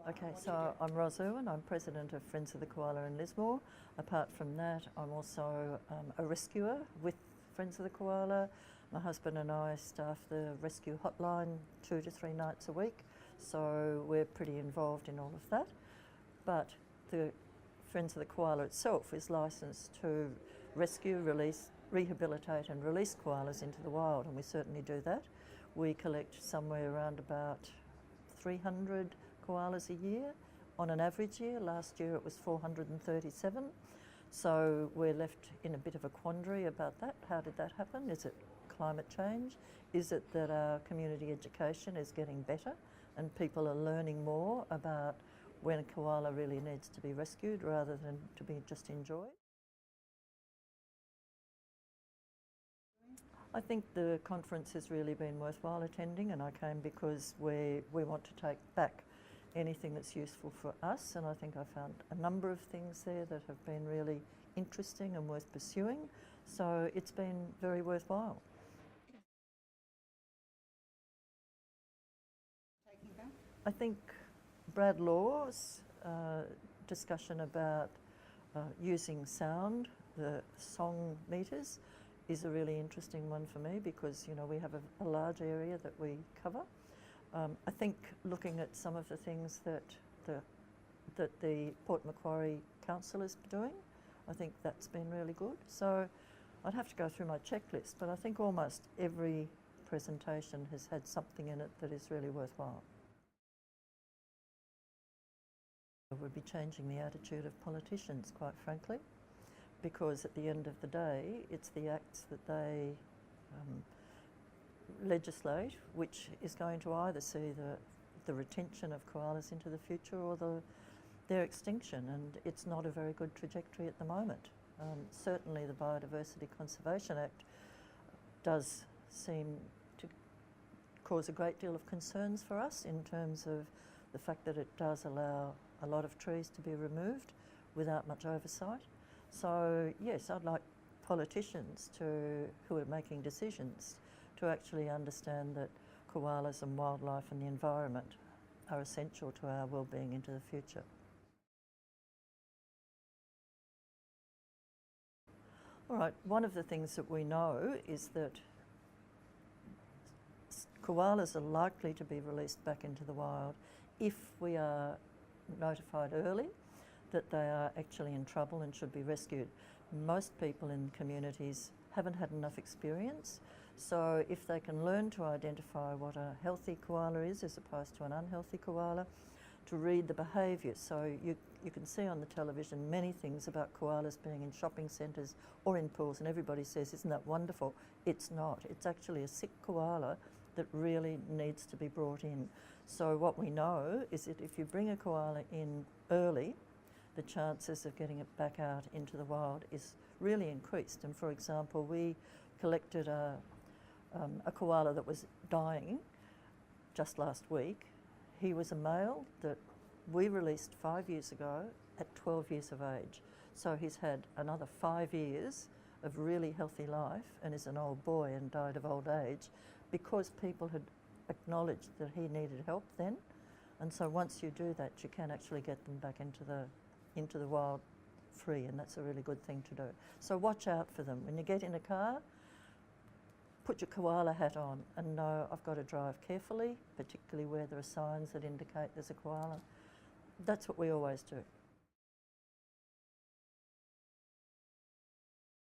Okay, so I'm Ros Irwin. I'm president of Friends of the Koala in Lismore. Apart from that, I'm also a rescuer with Friends of the Koala. My husband and I staff the rescue hotline 2 to 3 nights a week, so we're pretty involved in all of that. But the Friends of the Koala itself is licensed to rescue, release, rehabilitate and release koalas into the wild, and we certainly do that. We collect somewhere around about 300 koalas a year on an average year. Last year it was 437. So we're left in a bit of a quandary about that. How did that happen? Is it climate change? Is it that our community education is getting better and people are learning more about when a koala really needs to be rescued rather than to be just enjoyed? I think the conference has really been worthwhile attending, and I came because we want to take back anything that's useful for us, and I think I found a number of things there that have been really interesting and worth pursuing, so it's been very worthwhile. I think Brad Law's discussion about using sound, the song meters, is a really interesting one for me because, you know, we have a large area that we cover. I think looking at some of the things that the Port Macquarie Council is doing, I think that's been really good. So I'd have to go through my checklist, but I think almost every presentation has had something in it that is really worthwhile. I would be changing the attitude of politicians, quite frankly, because at the end of the day, it's the acts that they legislate which is going to either see the retention of koalas into the future or their extinction, and it's not a very good trajectory at the moment. Certainly the Biodiversity Conservation Act does seem to cause a great deal of concerns for us in terms of the fact that it does allow a lot of trees to be removed without much oversight. So yes, I'd like politicians who are making decisions to actually understand that koalas and wildlife and the environment are essential to our well-being into the future. All right, one of the things that we know is that koalas are likely to be released back into the wild if we are notified early that they are actually in trouble and should be rescued. Most people in communities haven't had enough experience, so if they can learn to identify what a healthy koala is as opposed to an unhealthy koala, to read the behaviours. So you can see on the television many things about koalas being in shopping centres or in pools, and everybody says, isn't that wonderful? It's not. It's actually a sick koala that really needs to be brought in. So what we know is that if you bring a koala in early, the chances of getting it back out into the wild is really increased. And for example, we collected a koala that was dying just last week. He was a male that we released 5 years ago at 12 years of age. So he's had another 5 years of really healthy life and is an old boy and died of old age because people had acknowledged that he needed help then. And so once you do that, you can actually get them back into the wild free, and that's a really good thing to do. So watch out for them. When you get in a car, put your koala hat on and know I've got to drive carefully, particularly where there are signs that indicate there's a koala. That's what we always do.